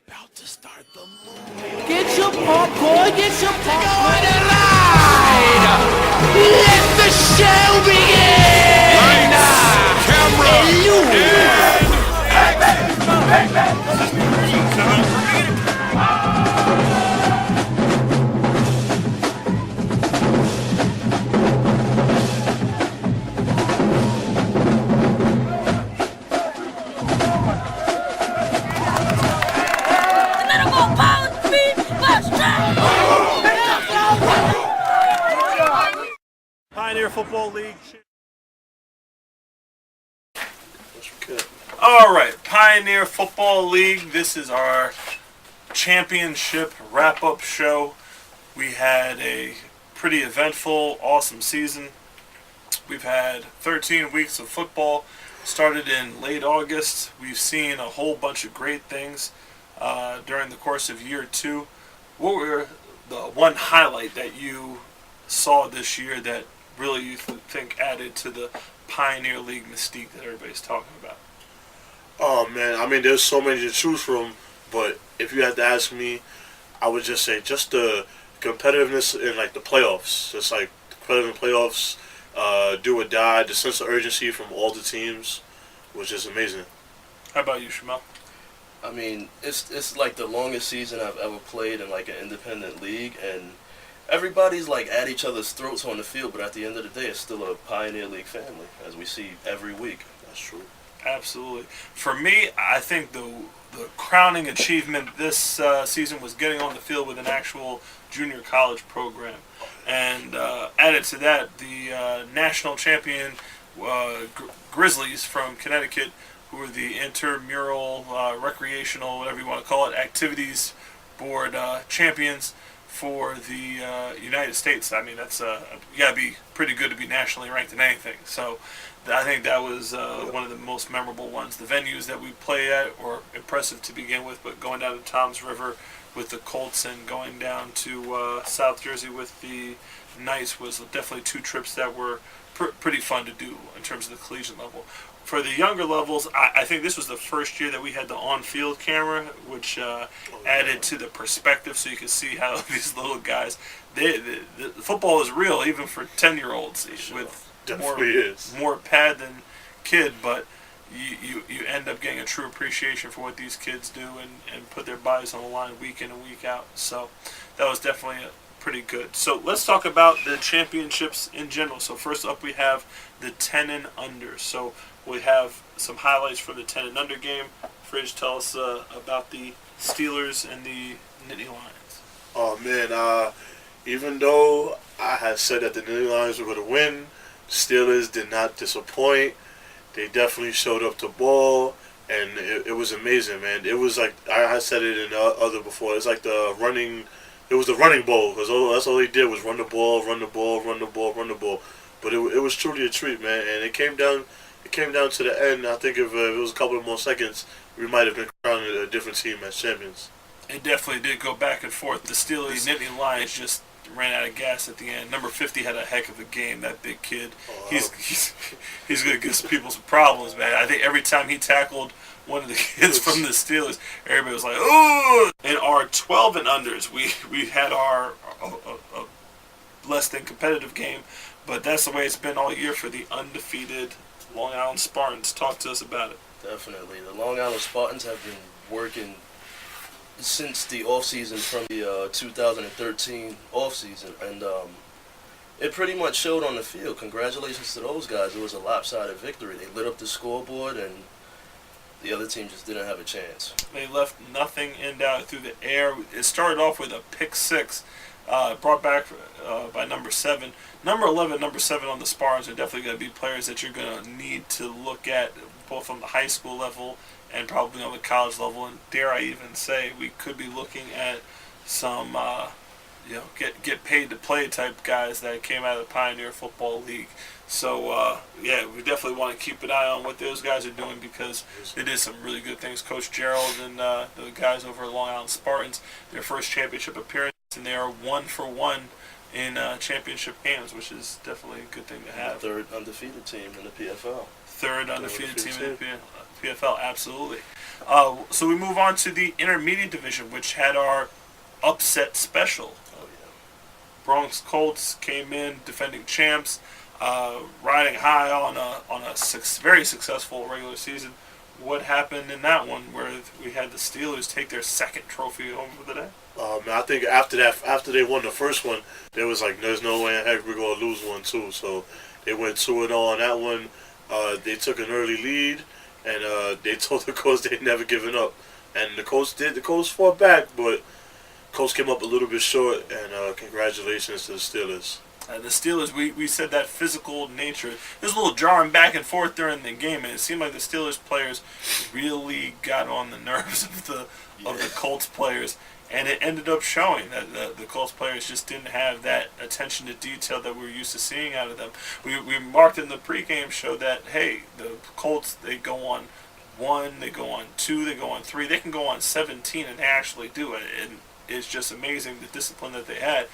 About to start the movie. Get your popcorn, get your popcorn and light. Let the show begin. Lights, camera, Pioneer Football League. All right, Pioneer Football League. This is our championship wrap-up show. We had a pretty eventful, awesome season. We've had 13 weeks of football. Started in late August. We've seen a whole bunch of great things during the course of year two. What were the one highlight that you saw this year that really you think added to the Pioneer League mystique that everybody's talking about? Oh man, I mean, there's so many to choose from, but if you had to ask me, I would just say just the competitiveness in like the playoffs. Just like competitive playoffs, do or die. The sense of urgency from all the teams was just amazing. How about you, Shamel? I mean, it's like the longest season I've ever played in like an independent league, and everybody's like at each other's throats on the field, but at the end of the day, it's still a Pioneer League family, as we see every week. That's true. Absolutely. For me, I think the crowning achievement this season was getting on the field with an actual junior college program. And added to that, the national champion Grizzlies from Connecticut, who are the intramural, recreational, whatever you want to call it, activities board champions for the United States. I mean, that's you gotta be pretty good to be nationally ranked in anything. So I think that was one of the most memorable ones. The venues that we play at were impressive to begin with, but going down to Toms River with the Colts and going down to South Jersey with the Knights was definitely two trips that were pretty fun to do in terms of the collegiate level. For the younger levels, I think this was the first year that we had the on-field camera, which added to the perspective, so you could see how these little guys, the football is real, even for 10-year-olds, with more pad than kid, but you end up getting a true appreciation for what these kids do and put their bodies on the line week in and week out. So that was definitely pretty good. So let's talk about the championships in general. So first up we have the 10 and under. So we have some highlights from the 10 and under game. Fridge, tell us about the Steelers and the Nittany Lions. Oh man, even though I had said that the Nittany Lions were going to win, Steelers did not disappoint. They definitely showed up to ball, and it was amazing, man. It was like I said it in other before. It's like the running. It was the running ball because that's all they did was run the ball, run the ball, run the ball, run the ball. But it was truly a treat, man. And it came down to the end. I think if it was a couple of more seconds, we might have been crowned a different team as champions. It definitely did go back and forth. The Steelers, Nittany Lions just ran out of gas at the end. Number 50 had a heck of a game. That big kid, he's going to give some people some problems, man. I think every time he tackled one of the kids from the Steelers, everybody was like, "Ooh!" In our 12 and unders, we had our less than competitive game, but that's the way it's been all year for the undefeated Long Island Spartans. Talk to us about it. Definitely. The Long Island Spartans have been working since the offseason from the 2013 offseason, and it pretty much showed on the field. Congratulations to those guys. It was a lopsided victory. They lit up the scoreboard, and the other team just didn't have a chance. They left nothing in doubt through the air. It started off with a pick six, brought back by number 7. Number 11, number 7 on the Spartans are definitely going to be players that you're going to need to look at both on the high school level and probably on the college level. And dare I even say we could be looking at some get paid to play type guys that came out of the Pioneer Football League. So, we definitely want to keep an eye on what those guys are doing because they did some really good things. Coach Gerald and the guys over at Long Island Spartans, their first championship appearance, and they are 1-for-1 in championship games, which is definitely a good thing to have. The third undefeated team in the PFL. Third undefeated team in the PFL, absolutely. So we move on to the intermediate division, which had our upset special. Oh yeah. Bronx Colts came in defending champs, riding high on a very successful regular season. What happened in that one where we had the Steelers take their second trophy home for the day? I think after they won the first one, there was like, there's no way in heck we're gonna lose one too. So they went 2-0 on that one. They took an early lead, and they told the Colts they'd never given up. And the Colts did. The Colts fought back, but Colts came up a little bit short. And congratulations to the Steelers. The Steelers, we said that physical nature. There was a little jarring back and forth during the game, and it seemed like the Steelers players really got on the nerves of the Colts players, and it ended up showing that the Colts players just didn't have that attention to detail that we were used to seeing out of them. We marked in the pregame show that, hey, the Colts, they go on 1, they go on 2, they go on 3, they can go on 17, and they actually do it. And it's just amazing the discipline that they had.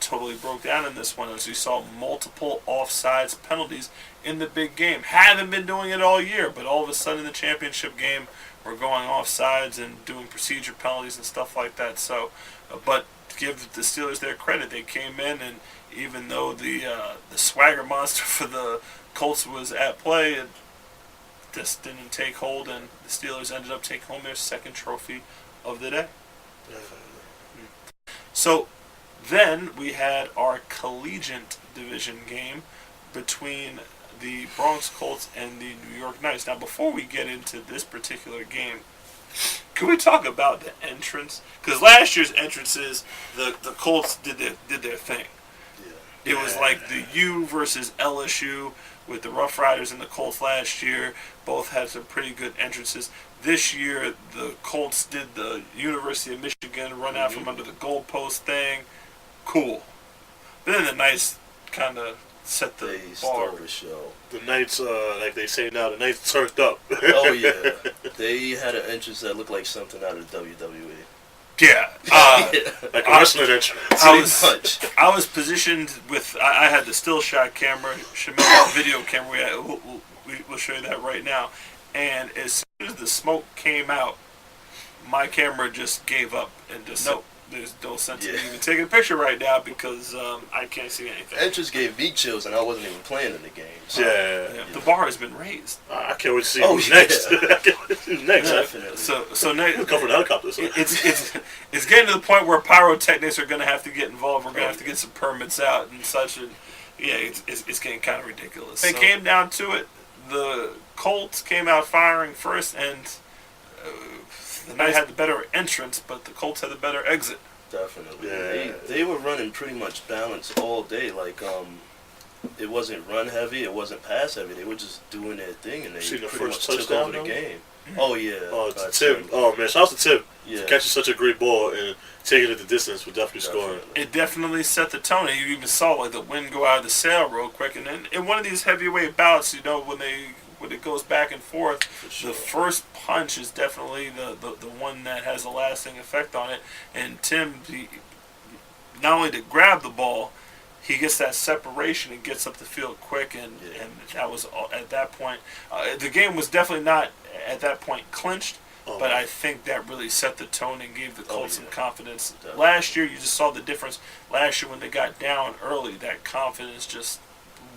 Totally broke down in this one as we saw multiple offsides penalties in the big game. Haven't been doing it all year, but all of a sudden in the championship game we're going offsides and doing procedure penalties and stuff like that. So, but give the Steelers their credit. They came in, and even though the swagger monster for the Colts was at play, it just didn't take hold, and the Steelers ended up taking home their second trophy of the day. So then we had our collegiate division game between the Bronx Colts and the New York Knights. Now, before we get into this particular game, can we talk about the entrance? Because last year's entrances, the Colts did their thing. Yeah. It was like the U versus LSU with the Rough Riders and the Colts last year. Both had some pretty good entrances. This year, the Colts did the University of Michigan run out from under the goalpost thing. Cool. But then the Knights kind of set the bar. Stole the show. The Knights, like they say now, the Knights turned up. Oh yeah, they had an entrance that looked like something out of WWE. Yeah, like a wrestling entrance. I was positioned with. I had the still shot camera. Shamil video camera. We'll show you that right now. And as soon as the smoke came out, my camera just gave up and just nope. There's no sense in even taking a picture right now because I can't see anything. Entrance gave me chills, and I wasn't even playing in the game. So. Yeah. The bar has been raised. I can't wait to see who's next. Who's next? Definitely. So next, come from the helicopter. So. It's getting to the point where pyrotechnics are going to have to get involved. We're going to have to get some permits out and such. And yeah, it's getting kind of ridiculous. It came down to it. The Colts came out firing first, and the Knights had the better entrance, but the Colts had the better exit. Definitely. Yeah. They were running pretty much balanced all day. Like, it wasn't run heavy, it wasn't pass heavy. They were just doing their thing, and they see the pretty first much took touchdown, over the though? game. Oh, yeah. Oh, it's Tim. Oh, man. Shout out to Tim. Yeah. For catching such a great ball and taking it the distance with definitely scoring. It definitely set the tone. And you even saw like the wind go out of the sail real quick. And then in one of these heavyweight bouts, you know, when it goes back and forth, Sure. the first punch is definitely the one that has a lasting effect on it. And Tim, not only to grab the ball, he gets that separation and gets up the field quick, and that was at that point. The game was definitely not at that point clinched, but I think that really set the tone and gave the Colts some confidence. Definitely. Last year, you just saw the difference. Last year, when they got down early, that confidence just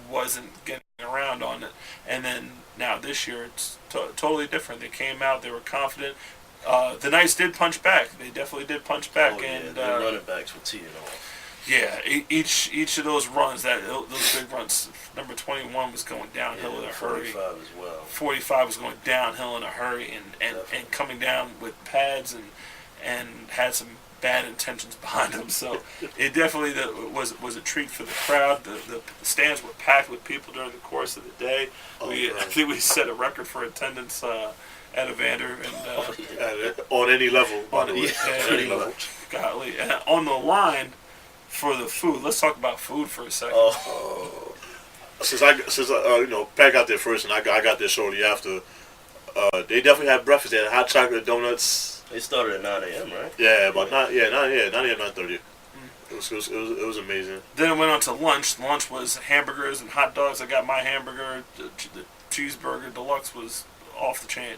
wasn't getting around on it. And then now this year, it's totally different. They came out, they were confident. The Knights did punch back. They definitely did punch back. And the running backs were teeing off. Yeah, each of those runs, those big runs, number 21 was going downhill in a hurry. 45 as well. 45 was going downhill in a hurry and coming down with pads and had some bad intentions behind him. So it definitely was a treat for the crowd. The stands were packed with people during the course of the day. I think we set a record for attendance at Evander and on any level. Pretty much. Golly, and on the line. For the food, let's talk about food for a second. Since Pat got there first and I got there shortly after, they definitely had breakfast. They had hot chocolate donuts. They started at 9 a.m., right? Yeah, about 9 a.m., 9:30. It was amazing. Then it went on to lunch. Lunch was hamburgers and hot dogs. I got my hamburger. The cheeseburger deluxe was off the chain.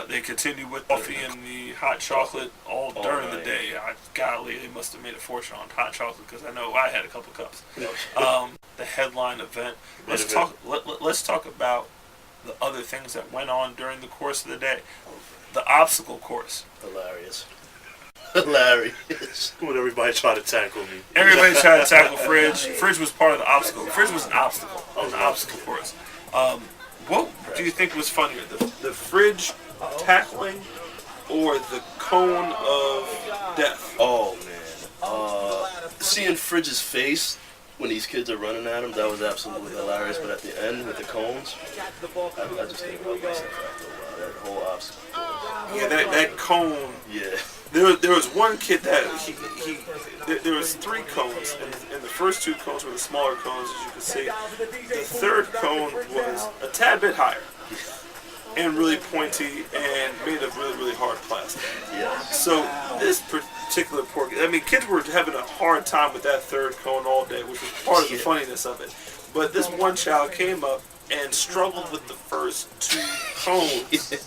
They continued with coffee and the hot chocolate all during the day. Golly, they must have made a fortune on hot chocolate because I know I had a couple cups. The headline event. Let's talk about the other things that went on during the course of the day. The obstacle course. Hilarious. When everybody tried to tackle me. Everybody tried to tackle Fridge. Fridge was part of the obstacle. Fridge was an obstacle on the obstacle course. What do you think was funnier, the Fridge tackling or the cone of death? Oh man, seeing Fridge's face when these kids are running at him, that was absolutely hilarious. But at the end with the cones, I just couldn't help myself after a while. That whole obstacle. Yeah, that cone. Yeah. There was one kid that there was 3 cones, and the first 2 cones were the smaller cones, as you can see. The third cone was a tad bit higher and really pointy and made of really, really hard plastic. Yeah. So this particular poor kid, I mean, kids were having a hard time with that third cone all day, which was part of the funniness of it. But this one child came up and struggled with the first 2 cones.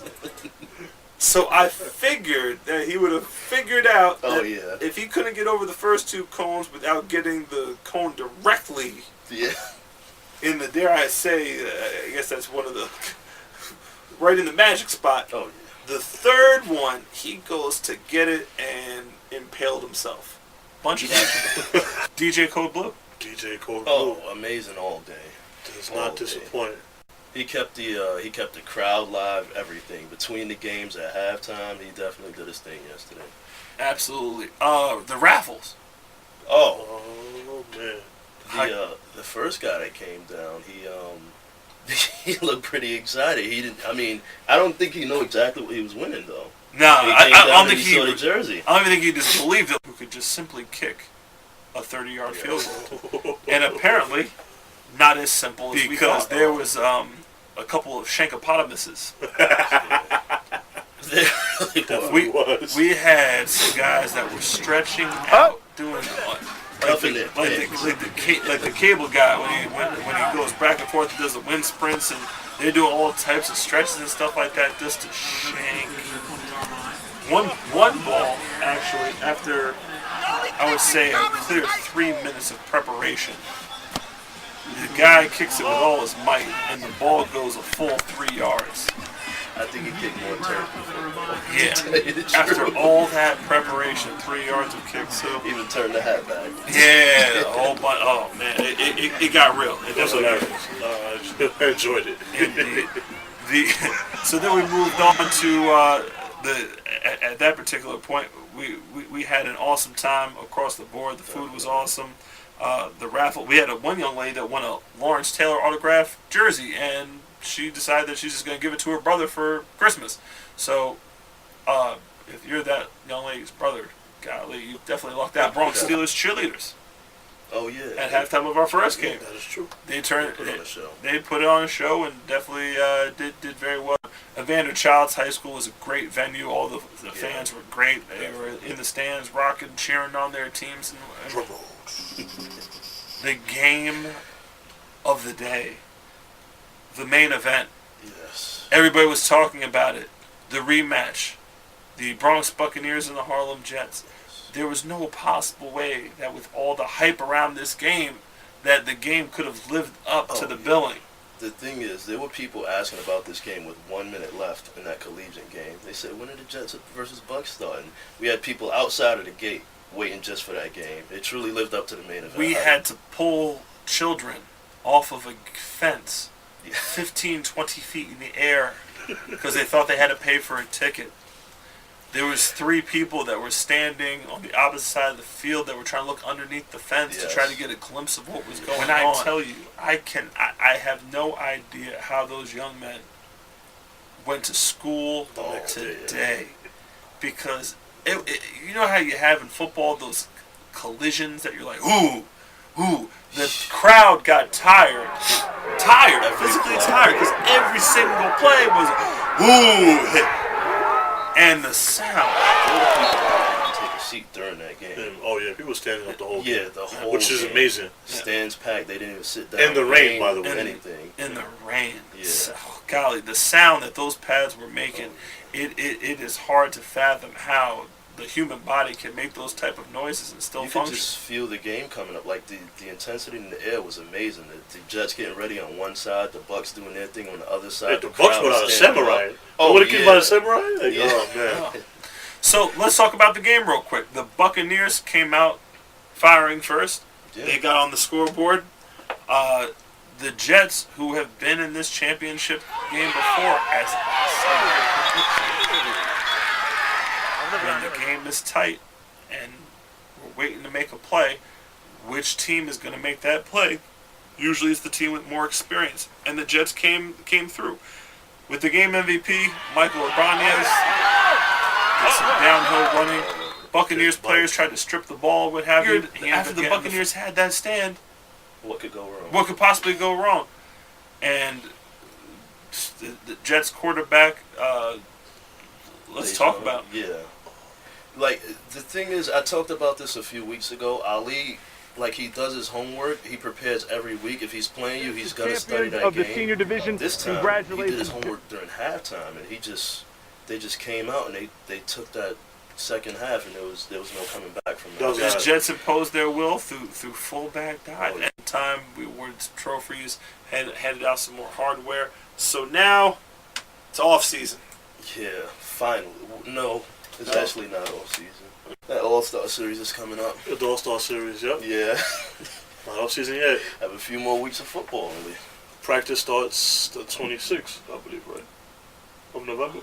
So I figured that he would have figured out that if he couldn't get over the first 2 cones without getting the cone directly in the, dare I say, I guess that's one of the, right in the magic spot. Oh, yeah. The third one, he goes to get it and impaled himself. Bunch of DJ Code Blue. DJ Code Blue. Oh, amazing all day. Does not disappoint. He kept the crowd live, everything. Between the games at halftime, he definitely did his thing yesterday. Absolutely. The raffles. Oh man. The first guy that came down, he looked pretty excited. He didn't. I mean, I don't think he knew exactly what he was winning though. No, I don't think he saw the jersey. I don't even think he just believed it. Who could just simply kick a 30-yard field goal, and apparently not as simple as because there was a couple of shankopotamuses. We had some guys that were stretching out, doing like the cable guy when he goes back and forth and does the wind sprints, and they're doing all types of stretches and stuff like that just to shank. One ball actually, after I would say a clear 3 minutes of preparation, the guy kicks it with all his might, and the ball goes a full 3 yards. I think he kicked more turns. Yeah. After all that preparation, 3 yards of kicks. So even turned the hat back. Yeah, a whole bunch. Oh man, it got real. It was hilarious. I enjoyed it. Indeed. So then we moved on to at that particular point, we had an awesome time across the board. The food was awesome. The raffle, we had one young lady that won a Lawrence Taylor autograph jersey, and she decided that she's just going to give it to her brother for Christmas. So, if you're that young lady's brother, golly, you definitely lucked out. Bronx Steelers cheerleaders. Oh yeah. At halftime of our first game. That is true. They put it on a show and definitely did very well. Evander Childs High School was a great venue. All the fans were great. They were in the stands, rocking, cheering on their teams. And the game of the day, the main event. Yes. Everybody was talking about it. The rematch, the Bronx Buccaneers and the Harlem Jets. There was no possible way that with all the hype around this game, that the game could have lived up to the billing. The thing is, there were people asking about this game with 1 minute left in that collegiate game. They said, when did the Jets versus Bucks start? And we had people outside of the gate waiting just for that game. It truly lived up to the main event. We had to pull children off of a fence 15, 20 feet in the air because they thought they had to pay for a ticket. There was 3 people that were standing on the opposite side of the field that were trying to look underneath the fence to try to get a glimpse of what was going on. When I tell you, I have no idea how those young men went to school today. Because, you know how you have in football those collisions that you're like, ooh. The crowd got tired, physically tired, because every single play was, ooh, hit. And the sound. take a seat during that game. And, oh yeah, people standing up the whole Yeah, game, the whole which is game. amazing. Stands packed. They didn't even sit down. In the rain, by the way. or anything. In the rain. Yeah. So, golly, the sound that those pads were making, it is hard to fathom how the human body can make those type of noises and still You could function. just feel the game coming up. Like the intensity in the air was amazing. The Jets getting ready on one side, the Bucks doing their thing on the other side. Yeah, the Bucks crowd went out a standing samurai. up. Oh, what a kid yeah. about a samurai? Like, Yeah. oh man. So let's talk about the game real quick. The Buccaneers came out firing first. Yeah. They got on the scoreboard. The Jets, who have been in this championship game before, as when the game is tight and we're waiting to make a play, which team is going to make that play? Usually it's the team with more experience. And the Jets came through. With the game MVP, Michael Ibanez, did some downhill running. Buccaneers players tried to strip the ball, what have you. After the Buccaneers had that stand, What could go wrong? what could possibly go wrong? And the Jets quarterback, let's talk about him. Yeah. Like, the thing is, I talked about this a few weeks ago. Ali, like, he does his homework. He prepares every week. If he's playing you, he's going to study that of game. the senior division. This time, he Congratulations. did his homework during halftime, and they just came out, and they took that second half, and there was no coming back from that. The Jets imposed their will through fullback dive. Oh, yeah. At the time, we awarded some trophies, handed out some more hardware. So now, it's off season. Yeah, finally. No, it's actually not off season. That All-Star Series is coming up. The All-Star Series, yep. Yeah. Not off season yet. Have a few more weeks of football, really. Practice starts the 26th, I believe, right? Of November.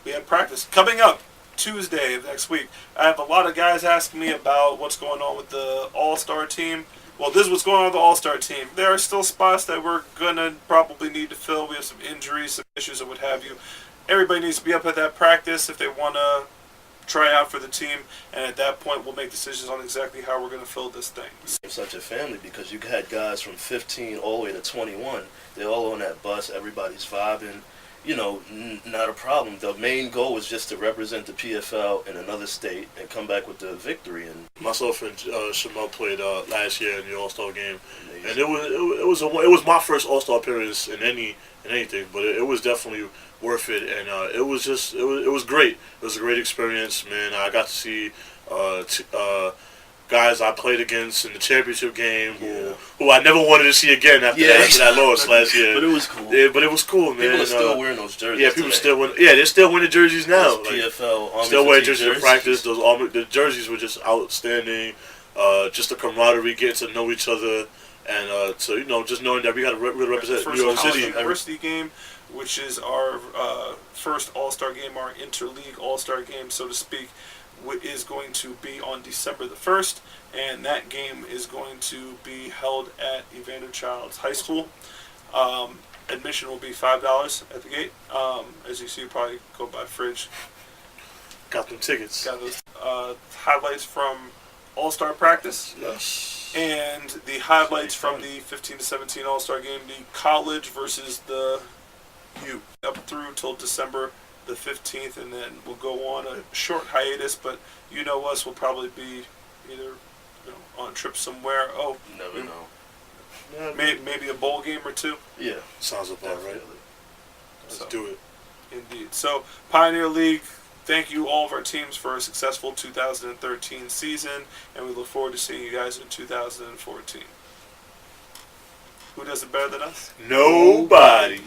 We have practice coming up Tuesday of next week. I have a lot of guys asking me about what's going on with the All-Star team. Well, this is what's going on with the All-Star team. There are still spots that we're going to probably need to fill. We have some injuries, some issues, and what have you. Everybody needs to be up at that practice if they want to try out for the team, and at that point we'll make decisions on exactly how we're going to fill this thing. It's such a family because you had guys from 15 all the way to 21. They're all on that bus. Everybody's vibing. You know, not a problem. The main goal was just to represent the PFL in another state and come back with the victory. And Myself and Shamel played last year in the All-Star game, and it was my first All-Star appearance in anything, but it was definitely worth it, and it was great. It was a great experience, man. I got to see guys I played against in the championship game who I never wanted to see again after that loss last year. But it was cool. Yeah, but it was cool, man. People are still wearing those jerseys. Yeah, people today. still wearing. Yeah, they're still wearing the jerseys now. Those PFL Army still wearing fatigue jerseys in practice. The jerseys were just outstanding. Just the camaraderie, getting to know each other, and so just knowing that we got to really represent New York City. University game, which is our first All-Star game, our interleague All-Star game, so to speak, is going to be on December the 1st, and that game is going to be held at Evander Childs High School. Admission will be $5 at the gate. As you see, probably go by fridge. Got them tickets. Got those highlights from All-Star practice. Yes. And the highlights from the 15 to 17 All-Star game, the college versus the U, up through till December the 15th, and then we'll go on a short hiatus, but you know us, we'll probably be either on a trip somewhere. Oh, Never know. Yeah, maybe a bowl game or two. Yeah. sounds about right. Let's do it. Indeed. So, Pioneer League, thank you all of our teams for a successful 2013 season, and we look forward to seeing you guys in 2014. Who does it better than us? Nobody.